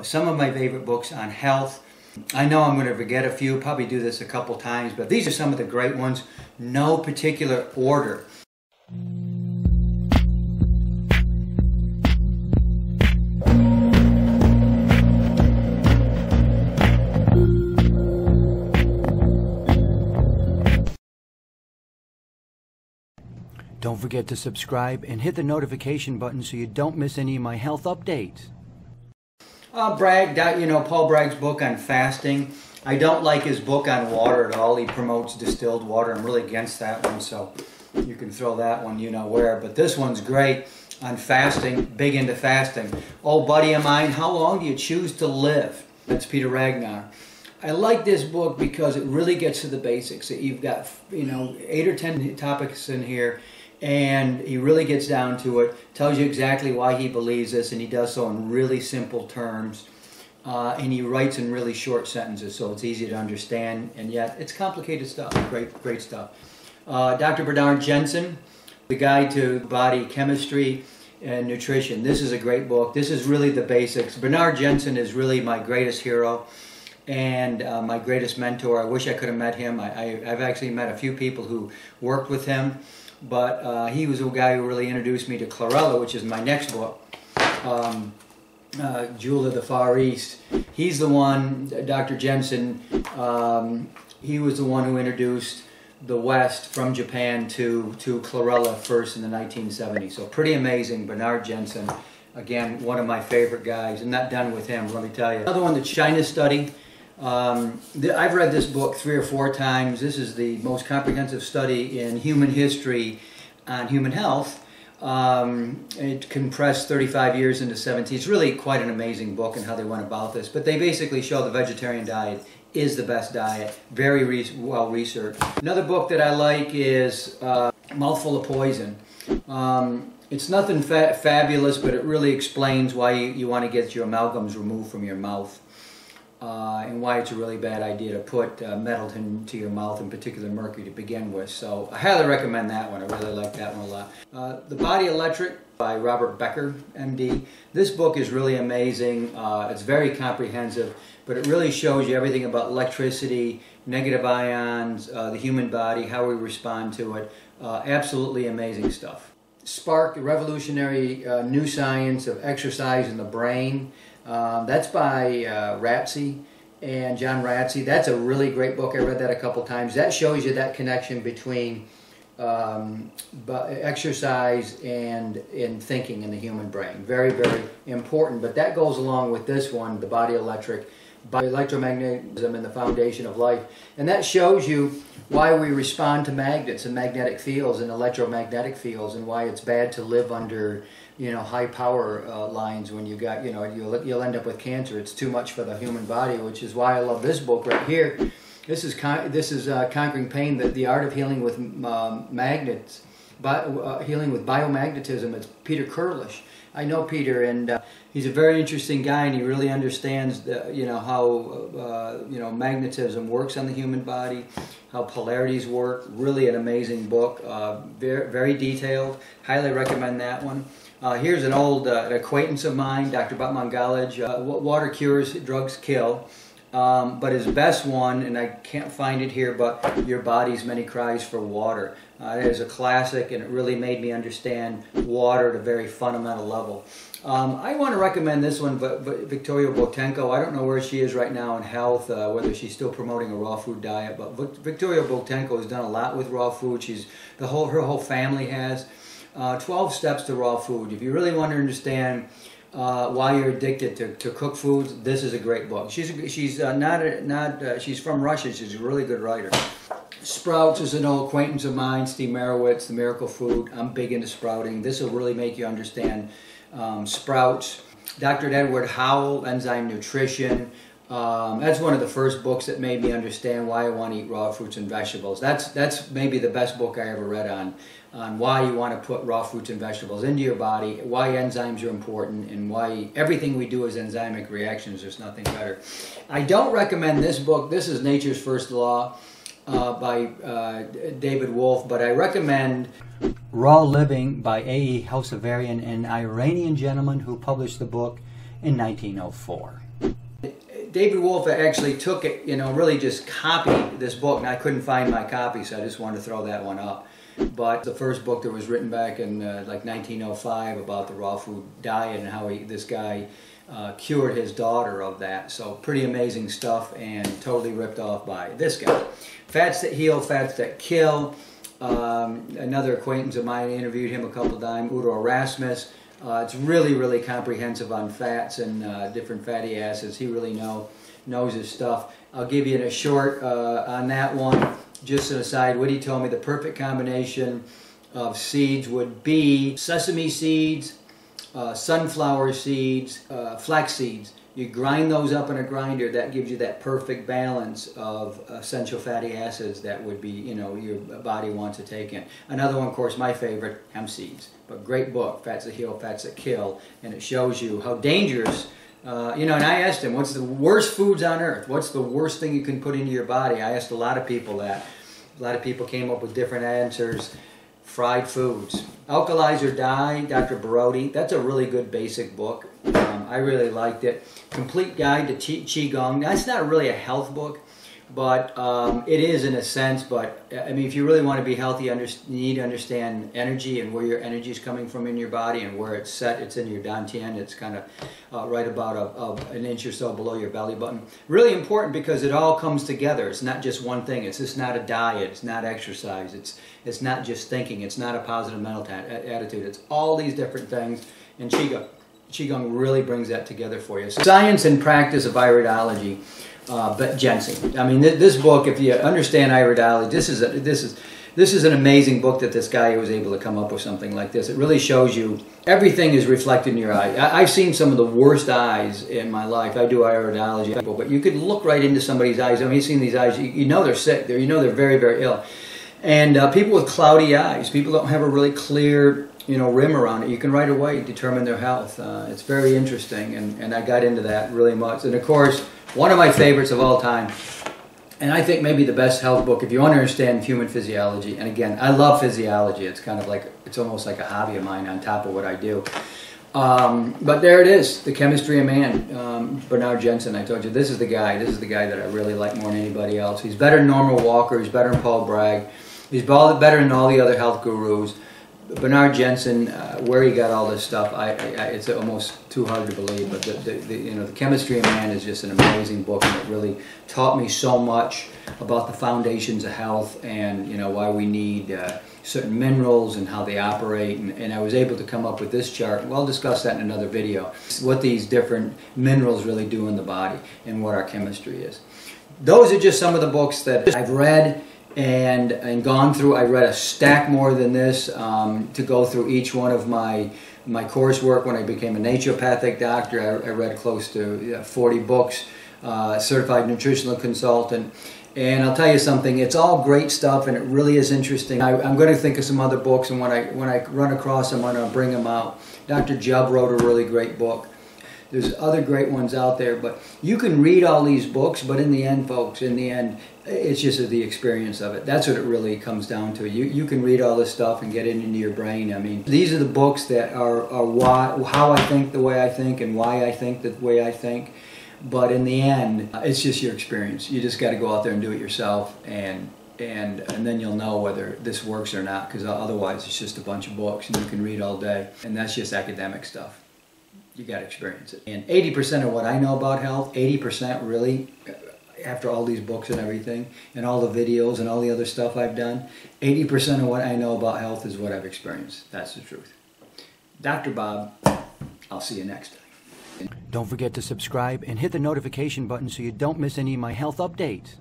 Some of my favorite books on health. I know I'm going to forget a few, probably do this a couple times, but these are some of the great ones. No particular order. Don't forget to subscribe and hit the notification button so you don't miss any of my health updates. Paul Bragg's book on fasting. I don't like his book on water at all. He promotes distilled water. I'm really against that one, so you can throw that one you know where. But this one's great on fasting, big into fasting. Old buddy of mine, How Long Do You Choose to Live? That's Peter Ragnar. I like this book because it really gets to the basics. You've got 8 or 10 topics in here, and he really gets down to it, tells you exactly why he believes this, and he does so in really simple terms. And he writes in really short sentences, so it's easy to understand, and yet it's complicated stuff. Great stuff. Dr. Bernard Jensen, The Guide to Body Chemistry and Nutrition. This is a great book. This is really the basics. Bernard Jensen is really my greatest hero and my greatest mentor. I wish I could have met him. I've actually met a few people who worked with him, but he was the guy who really introduced me to Chlorella, which is my next book. Jewel of the Far East. He's the one, Dr. Jensen, he was the one who introduced the West from Japan to Chlorella first in the 1970s. So pretty amazing. Bernard Jensen, again, one of my favorite guys. I'm not done with him, let me tell you. Another one, the China Study. I've read this book 3 or 4 times. This is the most comprehensive study in human history on human health. It compressed 35 years into 17. It's really quite an amazing book and how they went about this. But they basically show the vegetarian diet is the best diet. Very well researched. Another book that I like is Mouthful of Poison. It's nothing fabulous, but it really explains why you want to get your amalgams removed from your mouth. And why it's a really bad idea to put metal into your mouth, in particular mercury, to begin with. So I highly recommend that one. I really like that one a lot. The Body Electric by Robert Becker, MD. This book is really amazing. It's very comprehensive, but it really shows you everything about electricity, negative ions, the human body, how we respond to it. Absolutely amazing stuff. Spark, the revolutionary new science of exercise in the brain. That's by Ratsey and John Ratsey. That's a really great book. I read that a couple times. That shows you that connection between exercise and thinking in the human brain. Very important. But that goes along with this one, The Body Electric, by electromagnetism and the foundation of life. And that shows you why we respond to magnets and magnetic fields and electromagnetic fields, and why it's bad to live under high power lines when you got, you'll end up with cancer. It's too much for the human body, which is why I love this book right here. This is Conquering Pain, the Art of Healing with Magnets, Healing with Biomagnetism. It's Peter Kurlish. I know Peter, and he's a very interesting guy, and he really understands how magnetism works on the human body, how polarities work. Really an amazing book, very detailed. Highly recommend that one. Here's an old acquaintance of mine, Dr. McCauley. Water Cures, Drugs Kill. But his best one, and I can't find it here, but Your Body's Many Cries for Water. It is a classic, and it really made me understand water at a very fundamental level. I want to recommend this one, Victoria Botenko. I don't know where she is right now in health, whether she's still promoting a raw food diet, but Victoria Botenko has done a lot with raw food. Her whole family has. 12 Steps to Raw Food. If you really want to understand why you're addicted to cooked foods, this is a great book. She's from Russia. She's a really good writer. Sprouts is an old acquaintance of mine, Steve Marowitz, The Miracle Food. I'm big into sprouting. This will really make you understand sprouts. Dr. Edward Howell, Enzyme Nutrition. That's one of the first books that made me understand why I want to eat raw fruits and vegetables. That's maybe the best book I ever read on why you want to put raw fruits and vegetables into your body, why enzymes are important, and why everything we do is enzymic reactions. There's nothing better. I don't recommend this book. This is Nature's First Law by David Wolfe, but I recommend Raw Living by A.E. Housevarian, an Iranian gentleman who published the book in 1904. David Wolfe actually took it, you know, really just copied this book, and I couldn't find my copy, so I just wanted to throw that one up. But the first book that was written back in like 1905 about the raw food diet and how this guy cured his daughter of that. So pretty amazing stuff, and totally ripped off by this guy. Fats That Heal, Fats That Kill. Another acquaintance of mine, interviewed him a couple of times, Udo Erasmus. It's really, really comprehensive on fats and different fatty acids. He really knows his stuff. I'll give you a short on that one. Just an aside, Woody told me the perfect combination of seeds would be sesame seeds, sunflower seeds, flax seeds. You grind those up in a grinder, that gives you that perfect balance of essential fatty acids that would be, you know, your body wants to take in. Another one, of course, my favorite, hemp seeds. But great book, Fats That Heal, Fats That Kill, and it shows you how dangerous, you know, and I asked him, what's the worst foods on earth? What's the worst thing you can put into your body? I asked a lot of people that. A lot of people came up with different answers. Fried foods. Alkalize or Die, Dr. Barodi. That's a really good basic book. I really liked it. Complete Guide to Qigong. Now, it's not really a health book, but it is in a sense. But I mean, if you really want to be healthy, you need to understand energy and where your energy is coming from in your body and where it's set. It's in your dantian. It's kind of right about an inch or so below your belly button. Really important because it all comes together. It's not just one thing. It's just not a diet. It's not exercise. It's not just thinking. It's not a positive mental attitude. It's all these different things. And Qigong really brings that together for you. Science and Practice of Iridology. But Jensen. I mean, this book, if you understand iridology, this is an amazing book that this guy was able to come up with something like this. It really shows you everything is reflected in your eye. I've seen some of the worst eyes in my life. I do iridology, but you could look right into somebody's eyes. I mean, you've seen these eyes, you know they're sick. You know they're very, very ill. And people with cloudy eyes, people don't have a really clear, you know, rim around it. You can right away determine their health. It's very interesting, and I got into that really much. And of course, one of my favorites of all time, and I think maybe the best health book if you want to understand human physiology. And again, I love physiology. It's kind of like, it's almost like a hobby of mine on top of what I do. But there it is, The Chemistry of Man. Bernard Jensen, I told you, this is the guy that I really like more than anybody else. He's better than Norman Walker, he's better than Paul Bragg, he's better than all the other health gurus. Bernard Jensen, where he got all this stuff, it's almost too hard to believe. But you know, The Chemistry of Man is just an amazing book, and it really taught me so much about the foundations of health, and you know why we need certain minerals and how they operate. And I was able to come up with this chart. We'll discuss that in another video. What these different minerals really do in the body and what our chemistry is. Those are just some of the books that I've read and gone through. I read a stack more than this to go through each one of my coursework. When I became a naturopathic doctor, I read close to 40 books, certified nutritional consultant. And I'll tell you something, it's all great stuff, and it really is interesting. I'm going to think of some other books, and when I run across them, I'm going to bring them out. Dr. Jubb wrote a really great book. There's other great ones out there, but you can read all these books, but in the end, folks, in the end, it's just the experience of it. That's what it really comes down to. You can read all this stuff and get it into your brain. I mean, these are the books that are how I think the way I think and why I think the way I think. But in the end, it's just your experience. You just got to go out there and do it yourself, and then you'll know whether this works or not, because otherwise it's just a bunch of books and you can read all day, and that's just academic stuff. You got to experience it. And 80% of what I know about health, 80% really, after all these books and everything, and all the videos and all the other stuff I've done, 80% of what I know about health is what I've experienced. That's the truth. Dr. Bob, I'll see you next time. Don't forget to subscribe and hit the notification button so you don't miss any of my health updates.